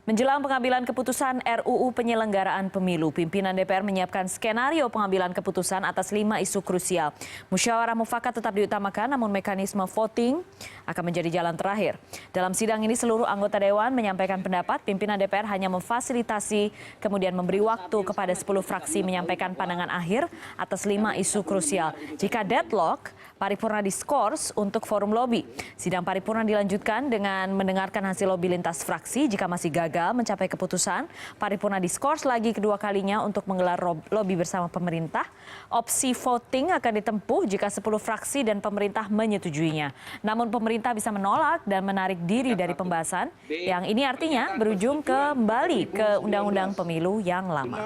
Menjelang pengambilan keputusan RUU penyelenggaraan pemilu, pimpinan DPR menyiapkan skenario pengambilan keputusan atas 5 isu krusial. Musyawarah mufakat tetap diutamakan, namun mekanisme voting akan menjadi jalan terakhir. Dalam sidang ini seluruh anggota Dewan menyampaikan pendapat, pimpinan DPR hanya memfasilitasi, kemudian memberi waktu kepada 10 fraksi menyampaikan pandangan akhir atas 5 isu krusial. Jika deadlock, paripurna diskors untuk forum lobby. Sidang paripurna dilanjutkan dengan mendengarkan hasil lobby lintas fraksi. Jika masih gagal mencapai keputusan, paripurna diskors lagi kedua kalinya untuk menggelar lobby bersama pemerintah. Opsi voting akan ditempuh jika 10 fraksi dan pemerintah menyetujuinya. Namun pemerintah bisa menolak dan menarik diri dari pembahasan, yang ini artinya berujung kembali ke Undang-Undang Pemilu yang lama.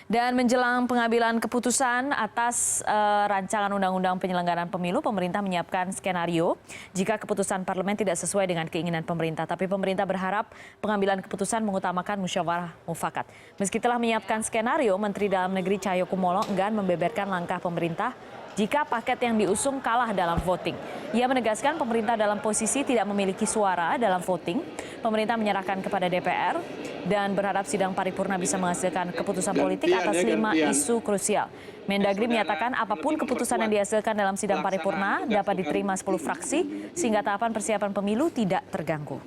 Dan menjelang pengambilan keputusan atas rancangan undang-undang penyelenggaraan pemilu, pemerintah menyiapkan skenario jika keputusan parlemen tidak sesuai dengan keinginan pemerintah. Tapi pemerintah berharap pengambilan keputusan mengutamakan musyawarah mufakat. Meski telah menyiapkan skenario, Menteri Dalam Negeri Cahyokumolo enggan membeberkan langkah pemerintah jika paket yang diusung kalah dalam voting. Ia menegaskan pemerintah dalam posisi tidak memiliki suara dalam voting. Pemerintah menyerahkan kepada DPR dan berharap sidang paripurna bisa menghasilkan keputusan politik atas 5 isu krusial. Mendagri menyatakan apapun keputusan yang dihasilkan dalam sidang paripurna dapat diterima 10 fraksi sehingga tahapan persiapan pemilu tidak terganggu.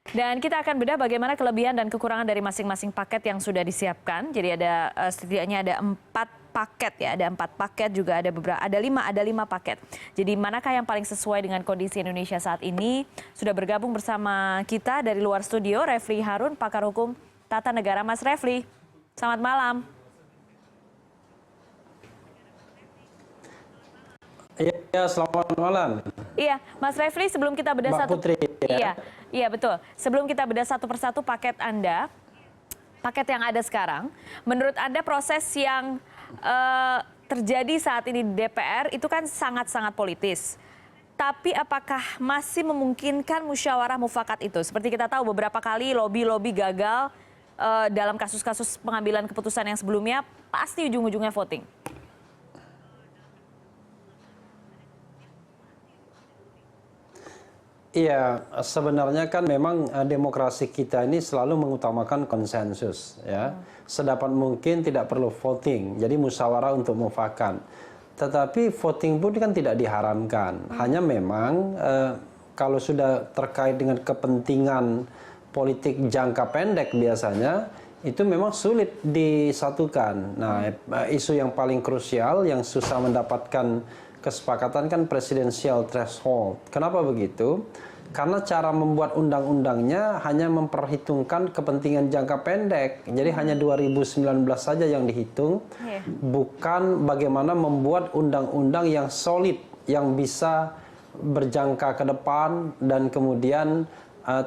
Dan kita akan bedah bagaimana kelebihan dan kekurangan dari masing-masing paket yang sudah disiapkan. Jadi ada setidaknya ada 4 paket ya, ada 4 paket juga ada beberapa, ada 5 paket. Jadi manakah yang paling sesuai dengan kondisi Indonesia saat ini? Sudah bergabung bersama kita dari luar studio Refli Harun, pakar hukum tata negara. Mas Refli, selamat malam. Iya, selamat malam. Iya, Mas Refli, sebelum kita bedah Mbak satu, Putri, ya? Iya betul. Sebelum kita bedah satu persatu paket Anda, paket yang ada sekarang, menurut Anda proses yang terjadi saat ini di DPR itu kan sangat-sangat politis. Tapi apakah masih memungkinkan musyawarah mufakat itu? Seperti kita tahu beberapa kali lobby-lobby gagal dalam kasus-kasus pengambilan keputusan yang sebelumnya, pasti ujung-ujungnya voting. Iya, sebenarnya kan memang demokrasi kita ini selalu mengutamakan konsensus, ya. Sedapat mungkin tidak perlu voting, jadi musyawarah untuk mufakat. Tetapi voting pun kan tidak diharamkan. Hanya memang kalau sudah terkait dengan kepentingan politik jangka pendek biasanya itu memang sulit disatukan. Nah, isu yang paling krusial yang susah mendapatkan kesepakatan kan presidensial threshold. Kenapa begitu? Karena cara membuat undang-undangnya hanya memperhitungkan kepentingan jangka pendek. Jadi hanya 2019 saja yang dihitung, bukan bagaimana membuat undang-undang yang solid, yang bisa berjangka ke depan dan kemudian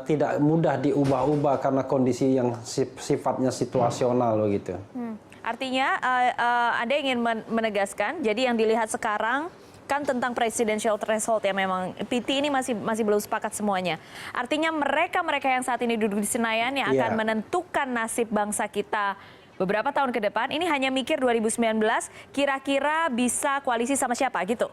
tidak mudah diubah-ubah karena kondisi yang sifatnya situasional begitu. Artinya Anda ingin menegaskan, jadi yang dilihat sekarang kan tentang presidential threshold ya, memang PT ini masih belum sepakat semuanya. Artinya mereka yang saat ini duduk di Senayan yang akan menentukan nasib bangsa kita beberapa tahun ke depan, ini hanya mikir 2019 kira-kira bisa koalisi sama siapa gitu.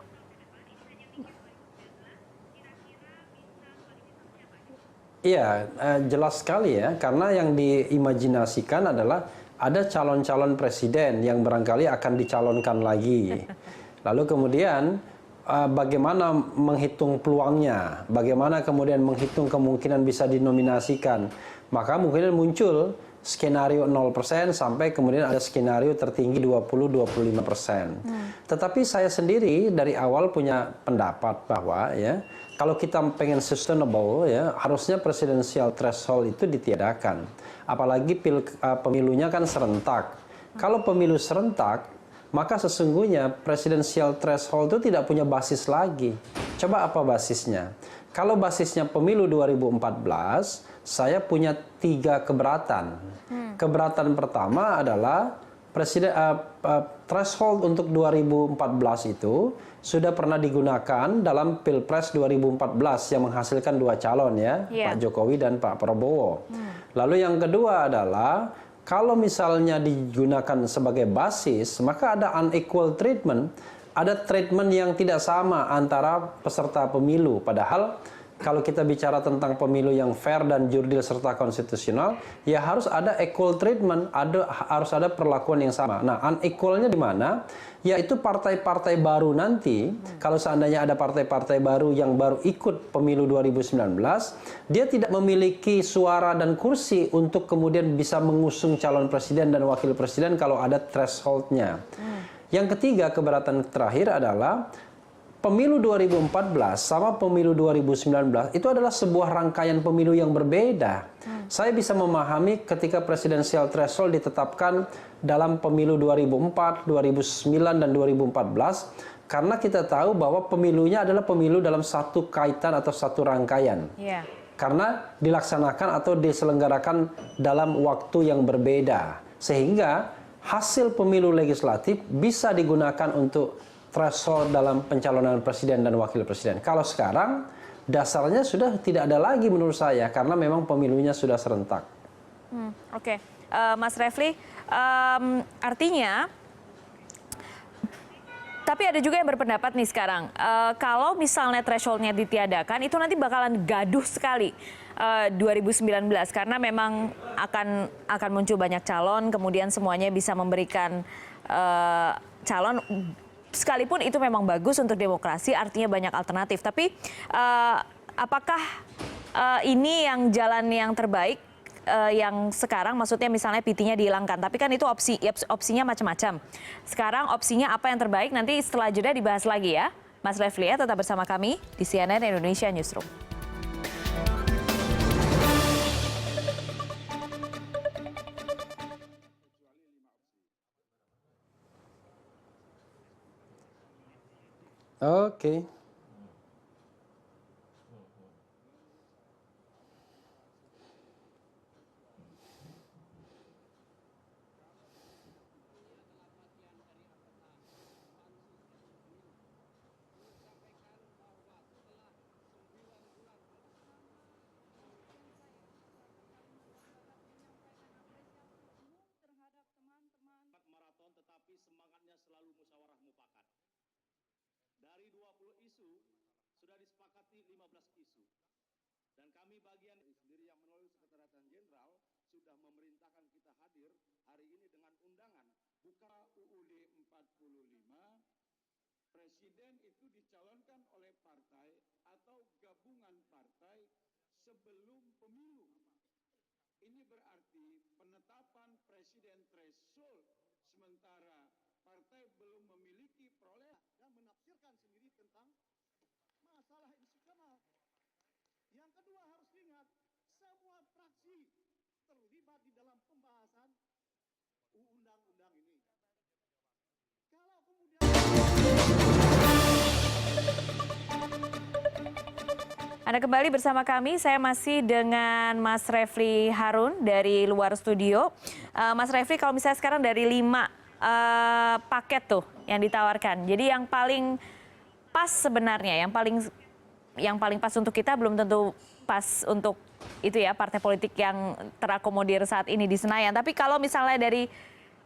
Iya, jelas sekali ya, karena yang diimajinasikan adalah ada calon-calon presiden yang barangkali akan dicalonkan lagi. Lalu kemudian bagaimana menghitung peluangnya, bagaimana kemudian menghitung kemungkinan bisa dinominasikan. Maka mungkin muncul skenario 0% sampai kemudian ada skenario tertinggi 20-25%. Tetapi saya sendiri dari awal punya pendapat bahwa ya, kalau kita pengen sustainable ya, harusnya presidensial threshold itu ditiadakan. Apalagi pemilunya kan serentak. Kalau pemilu serentak, maka sesungguhnya presidensial threshold itu tidak punya basis lagi. Coba apa basisnya? Kalau basisnya pemilu 2014, saya punya 3 keberatan. Keberatan pertama adalah threshold untuk 2014 itu sudah pernah digunakan dalam Pilpres 2014 yang menghasilkan 2 calon ya, Pak Jokowi dan Pak Prabowo. Lalu yang kedua adalah kalau misalnya digunakan sebagai basis, maka ada unequal treatment ada treatment yang tidak sama antara peserta pemilu. Padahal kalau kita bicara tentang pemilu yang fair dan jurdil serta konstitusional, ya harus ada equal treatment, harus ada perlakuan yang sama. Nah, unequalnya di mana? Yaitu partai-partai baru nanti, kalau seandainya ada partai-partai baru yang baru ikut pemilu 2019, dia tidak memiliki suara dan kursi untuk kemudian bisa mengusung calon presiden dan wakil presiden kalau ada threshold-nya. Yang ketiga, keberatan terakhir adalah pemilu 2014 sama pemilu 2019 itu adalah sebuah rangkaian pemilu yang berbeda. Saya bisa memahami ketika presidensial threshold ditetapkan dalam pemilu 2004, 2009, dan 2014 karena kita tahu bahwa pemilunya adalah pemilu dalam satu kaitan atau satu rangkaian. Karena dilaksanakan atau diselenggarakan dalam waktu yang berbeda. Sehingga hasil pemilu legislatif bisa digunakan untuk threshold dalam pencalonan presiden dan wakil presiden. Kalau sekarang dasarnya sudah tidak ada lagi menurut saya karena memang pemilunya sudah serentak. Oke. Mas Refli, artinya tapi ada juga yang berpendapat nih sekarang, kalau misalnya thresholdnya ditiadakan, itu nanti bakalan gaduh sekali 2019 karena memang akan muncul banyak calon, kemudian semuanya bisa memberikan calon, sekalipun itu memang bagus untuk demokrasi, artinya banyak alternatif. Tapi apakah ini yang jalan yang terbaik? Yang sekarang maksudnya misalnya PT-nya dihilangkan, tapi kan itu opsinya macam-macam. Sekarang opsinya apa yang terbaik, nanti setelah jeda dibahas lagi ya. Mas Refli, ya, tetap bersama kami di CNN Indonesia Newsroom. Oke. Dari 20 isu, sudah disepakati 15 isu. Dan kami bagian sendiri yang melalui Sekretariat Jenderal sudah memerintahkan kita hadir hari ini dengan undangan. Buka UUD 45, presiden itu dicalonkan oleh partai atau gabungan partai sebelum pemilu. Ini berarti penetapan presiden threshold sementara partai belum memiliki perolehan dan menafsirkan sendiri tentang masalah institusional. Yang kedua harus diingat, semua fraksi terlibat di dalam pembahasan undang-undang ini. Kalau kemudian Anda kembali bersama kami, saya masih dengan Mas Refli Harun dari luar studio. Mas Refli, kalau misalnya sekarang dari 5 paket tuh yang ditawarkan. Jadi yang paling pas sebenarnya, yang paling pas untuk kita belum tentu pas untuk itu ya partai politik yang terakomodir saat ini di Senayan. Tapi kalau misalnya dari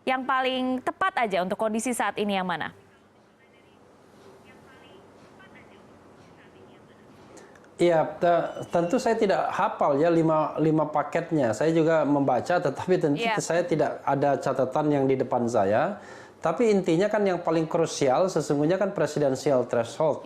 yang paling tepat aja untuk kondisi saat ini yang mana? Iya, tentu saya tidak hafal ya 5 paketnya. Saya juga membaca, tetapi tentu saya tidak ada catatan yang di depan saya. Tapi intinya kan yang paling krusial sesungguhnya kan presidensial threshold.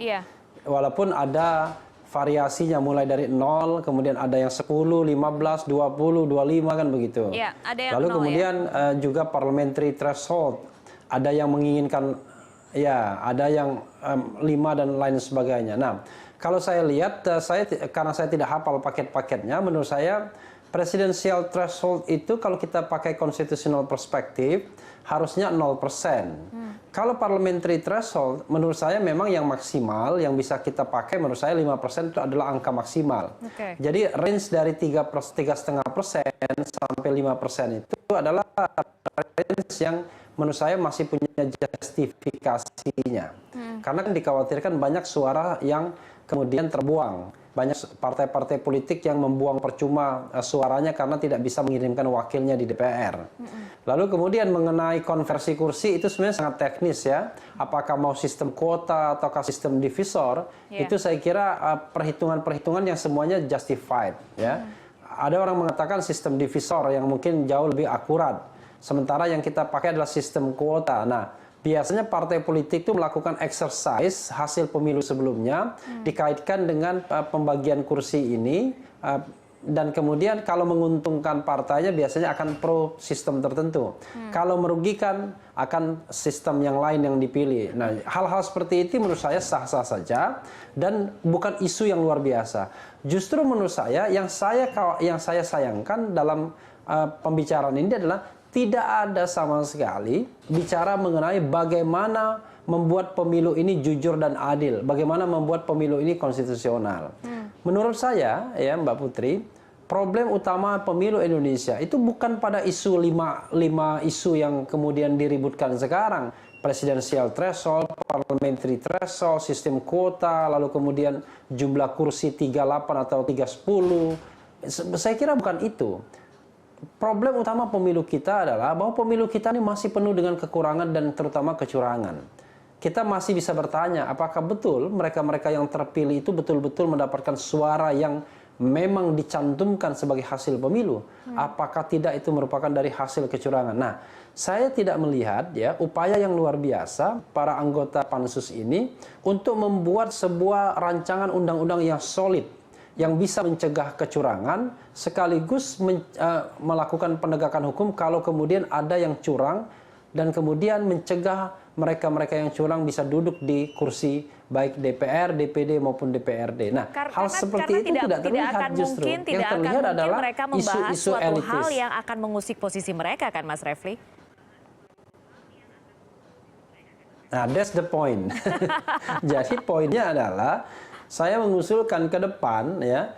Walaupun ada variasinya mulai dari 0, kemudian ada yang 10, 15, 20, 25 kan begitu. Ada yang lalu 0, kemudian juga parliamentary threshold. Ada yang menginginkan, ada yang 5 dan lain sebagainya. Nah, kalau saya lihat, karena saya tidak hafal paket-paketnya, menurut saya presidensial threshold itu kalau kita pakai constitutional perspektif harusnya 0%. Kalau parliamentary threshold, menurut saya memang yang maksimal yang bisa kita pakai menurut saya 5% itu adalah angka maksimal. Jadi range dari 3,5% sampai 5% itu adalah range yang menurut saya masih punya justifikasinya. Karena kan dikhawatirkan banyak suara yang kemudian terbuang banyak partai-partai politik yang membuang percuma suaranya karena tidak bisa mengirimkan wakilnya di DPR. Lalu kemudian mengenai konversi kursi itu sebenarnya sangat teknis ya. Apakah mau sistem kuota ataukah sistem divisor, itu saya kira perhitungan-perhitungan yang semuanya justified ya. Ada orang mengatakan sistem divisor yang mungkin jauh lebih akurat. Sementara yang kita pakai adalah sistem kuota. Nah, biasanya partai politik itu melakukan exercise hasil pemilu sebelumnya dikaitkan dengan pembagian kursi ini dan kemudian kalau menguntungkan partainya biasanya akan pro sistem tertentu. Kalau merugikan akan sistem yang lain yang dipilih. Nah, hal-hal seperti itu menurut saya sah-sah saja dan bukan isu yang luar biasa. Justru menurut saya yang saya sayangkan dalam pembicaraan ini adalah tidak ada sama sekali bicara mengenai bagaimana membuat pemilu ini jujur dan adil, bagaimana membuat pemilu ini konstitusional. Menurut saya, ya Mbak Putri, problem utama pemilu Indonesia itu bukan pada isu lima isu yang kemudian diributkan sekarang. Presidensial threshold, parliamentary threshold, sistem kuota, lalu kemudian jumlah kursi 38 atau 310. Saya kira bukan itu. Problem utama pemilu kita adalah bahwa pemilu kita ini masih penuh dengan kekurangan dan terutama kecurangan. Kita masih bisa bertanya apakah betul mereka-mereka yang terpilih itu betul-betul mendapatkan suara yang memang dicantumkan sebagai hasil pemilu. Apakah tidak itu merupakan dari hasil kecurangan. Nah, saya tidak melihat ya upaya yang luar biasa para anggota pansus ini untuk membuat sebuah rancangan undang-undang yang solid, yang bisa mencegah kecurangan sekaligus melakukan penegakan hukum kalau kemudian ada yang curang dan kemudian mencegah mereka-mereka yang curang bisa duduk di kursi baik DPR, DPD maupun DPRD. Nah, hal seperti itu tidak terlihat justru. Yang terlihat adalah mereka membahas isu-isu suatu elitis. hal yang akan mengusik posisi mereka kan Mas Refli? Nah, that's the point. Jadi poinnya adalah saya mengusulkan ke depan ya,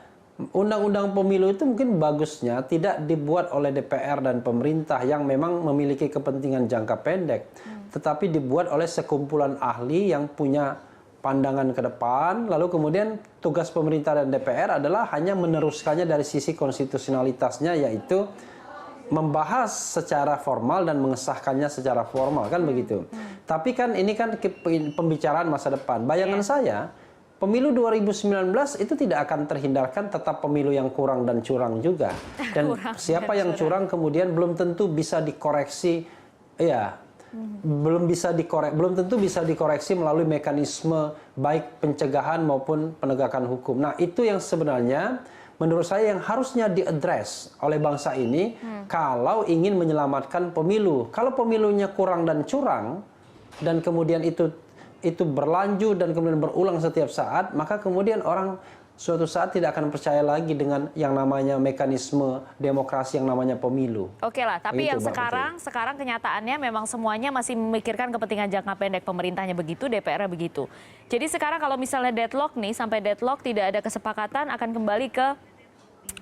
undang-undang pemilu itu mungkin bagusnya tidak dibuat oleh DPR dan pemerintah yang memang memiliki kepentingan jangka pendek, tetapi dibuat oleh sekumpulan ahli yang punya pandangan ke depan, lalu kemudian tugas pemerintah dan DPR adalah hanya meneruskannya dari sisi konstitusionalitasnya, yaitu membahas secara formal dan mengesahkannya secara formal, kan begitu. Tapi kan ini kan pembicaraan masa depan. Bayangan saya, pemilu 2019 itu tidak akan terhindarkan tetap pemilu yang kurang dan curang juga. Dan siapa yang curang kemudian belum tentu bisa dikoreksi, ya belum tentu bisa dikoreksi melalui mekanisme baik pencegahan maupun penegakan hukum. Nah, itu yang sebenarnya menurut saya yang harusnya diadres oleh bangsa ini kalau ingin menyelamatkan pemilu. Kalau pemilunya kurang dan curang dan kemudian itu berlanjut dan kemudian berulang setiap saat, maka kemudian orang suatu saat tidak akan percaya lagi dengan yang namanya mekanisme demokrasi yang namanya pemilu. Oke lah, tapi begitu, yang sekarang kenyataannya memang semuanya masih memikirkan kepentingan jangka pendek, pemerintahnya begitu, DPR-nya begitu. Jadi sekarang kalau misalnya deadlock nih, sampai deadlock tidak ada kesepakatan akan kembali ke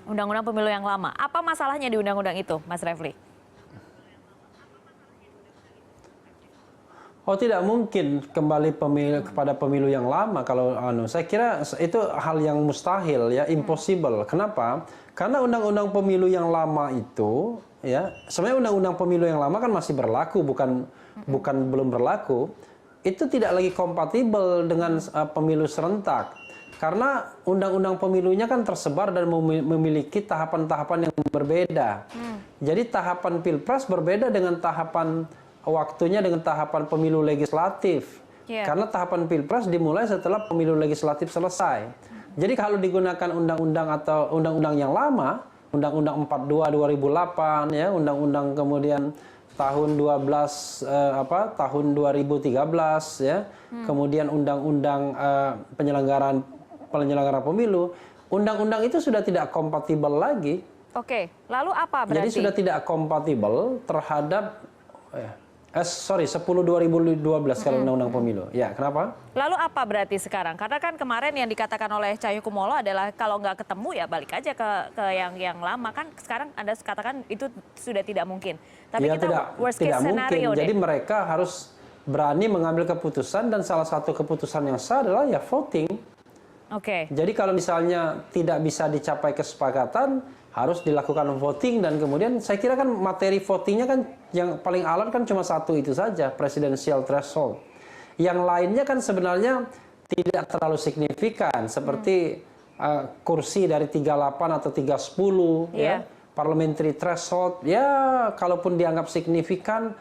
undang-undang pemilu yang lama. Apa masalahnya di undang-undang itu, Mas Refli? Oh, tidak mungkin kembali kepada pemilu yang lama kalau saya kira itu hal yang mustahil ya, impossible. Kenapa? Karena undang-undang pemilu yang lama itu ya, sebenarnya undang-undang pemilu yang lama kan masih berlaku, bukan belum berlaku. Itu tidak lagi kompatibel dengan pemilu serentak. Karena undang-undang pemilunya kan tersebar dan memiliki tahapan-tahapan yang berbeda. Jadi tahapan Pilpres berbeda dengan tahapan waktunya dengan tahapan pemilu legislatif. Karena tahapan Pilpres dimulai setelah pemilu legislatif selesai. Jadi kalau digunakan undang-undang atau undang-undang yang lama, Undang-Undang 42 2008 ya, undang-undang kemudian tahun 2013 ya. Kemudian undang-undang penyelenggaraan pemilu, undang-undang itu sudah tidak kompatibel lagi. Oke, lalu apa berarti? Jadi sudah tidak kompatibel terhadap 10/2012 kalau undang-undang pemilu. Ya, kenapa? Lalu apa berarti sekarang? Karena kan kemarin yang dikatakan oleh Cahyokumolo adalah kalau nggak ketemu ya balik aja ke yang lama. Kan sekarang Anda katakan itu sudah tidak mungkin. Tapi ya, kita worst case scenario deh. Jadi mereka harus berani mengambil keputusan dan salah satu keputusan yang sah adalah ya voting. Oke. Jadi kalau misalnya tidak bisa dicapai kesepakatan, harus dilakukan voting dan kemudian saya kira kan materi votingnya kan yang paling alat kan cuma satu itu saja, presidensial threshold. Yang lainnya kan sebenarnya tidak terlalu signifikan seperti kursi dari 38 atau 310 ya, parliamentary threshold ya kalaupun dianggap signifikan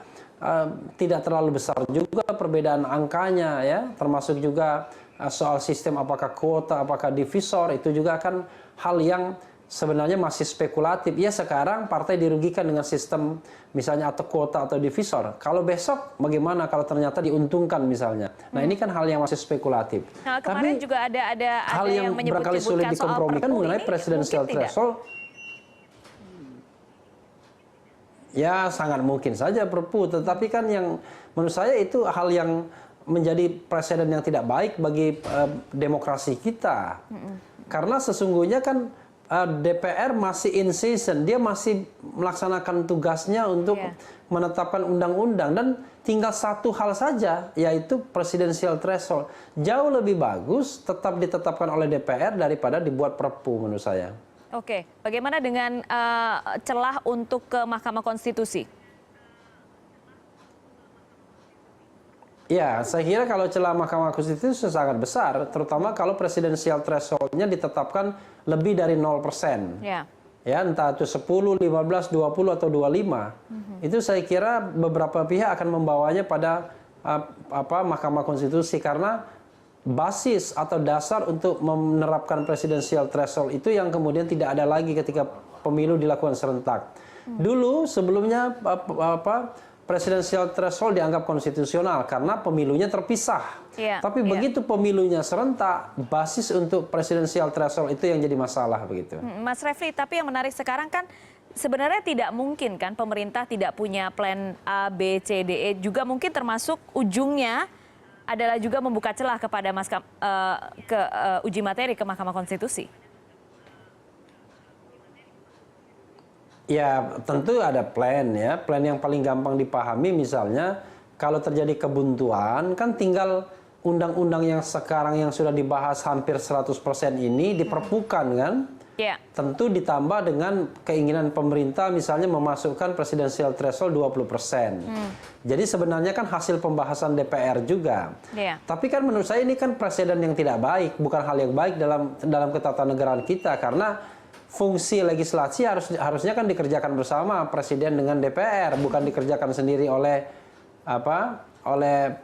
tidak terlalu besar juga perbedaan angkanya ya, termasuk juga soal sistem apakah kuota, apakah divisor, itu juga kan hal yang sebenarnya masih spekulatif. Ya sekarang partai dirugikan dengan sistem misalnya atau kuota atau divisor. Kalau besok bagaimana kalau ternyata diuntungkan misalnya. Nah ini kan hal yang masih spekulatif. Nah, kemarin tapi juga ada hal yang barangkali sulit dikompromikan mengenai presidensial threshold. Ya sangat mungkin saja Perpu, tetapi kan yang menurut saya itu hal yang menjadi presiden yang tidak baik bagi demokrasi kita. Karena sesungguhnya kan DPR masih in season, dia masih melaksanakan tugasnya untuk menetapkan undang-undang dan tinggal satu hal saja yaitu presidensial threshold. Jauh lebih bagus tetap ditetapkan oleh DPR daripada dibuat Perpu menurut saya. Oke, bagaimana dengan celah untuk ke Mahkamah Konstitusi? Ya, saya kira kalau celah Mahkamah Konstitusi sangat besar, terutama kalau presidensial threshold-nya ditetapkan lebih dari 0%. Ya, entah itu 10, 15, 20, atau 25. Itu saya kira beberapa pihak akan membawanya pada Mahkamah Konstitusi karena basis atau dasar untuk menerapkan presidensial threshold itu yang kemudian tidak ada lagi ketika pemilu dilakukan serentak. Dulu sebelumnya presidensial threshold dianggap konstitusional karena pemilunya terpisah. Tapi begitu pemilunya serentak, basis untuk presidensial threshold itu yang jadi masalah begitu. Mas Refli, tapi yang menarik sekarang kan sebenarnya tidak mungkin kan pemerintah tidak punya plan A, B, C, D, E, juga mungkin termasuk ujungnya adalah juga membuka celah kepada uji materi ke Mahkamah Konstitusi. Ya tentu ada plan ya, plan yang paling gampang dipahami misalnya kalau terjadi kebuntuan kan tinggal undang-undang yang sekarang yang sudah dibahas hampir 100% ini diperpukan kan. Tentu ditambah dengan keinginan pemerintah misalnya memasukkan presidensial threshold 20%. Jadi sebenarnya kan hasil pembahasan DPR juga. Tapi kan menurut saya ini kan presiden yang tidak baik, bukan hal yang baik dalam ketatanegaraan kita karena fungsi legislasi harusnya kan dikerjakan bersama presiden dengan DPR, bukan dikerjakan sendiri oleh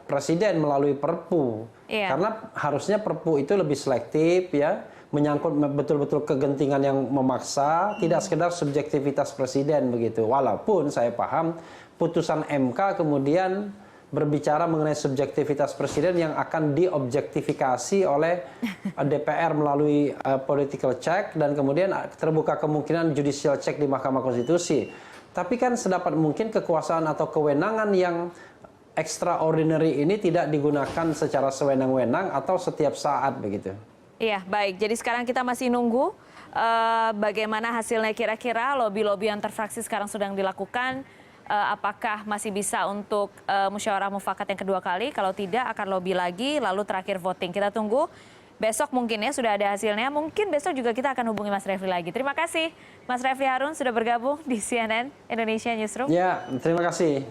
presiden melalui Perpu. Karena harusnya Perpu itu lebih selektif ya, menyangkut betul-betul kegentingan yang memaksa, tidak sekedar subjektivitas presiden begitu. Walaupun saya paham putusan MK kemudian berbicara mengenai subjektivitas presiden yang akan diobjektifikasi oleh DPR melalui political check dan kemudian terbuka kemungkinan judicial check di Mahkamah Konstitusi. Tapi kan sedapat mungkin kekuasaan atau kewenangan yang extraordinary ini tidak digunakan secara sewenang-wenang atau setiap saat begitu. Iya, baik. Jadi sekarang kita masih nunggu bagaimana hasilnya kira-kira. Lobby-lobby antar fraksi sekarang sedang dilakukan. Apakah masih bisa untuk musyawarah mufakat yang kedua kali? Kalau tidak akan lobby lagi, lalu terakhir voting. Kita tunggu besok mungkin ya sudah ada hasilnya. Mungkin besok juga kita akan hubungi Mas Refli lagi. Terima kasih Mas Refli Harun sudah bergabung di CNN Indonesia Newsroom. Ya, terima kasih.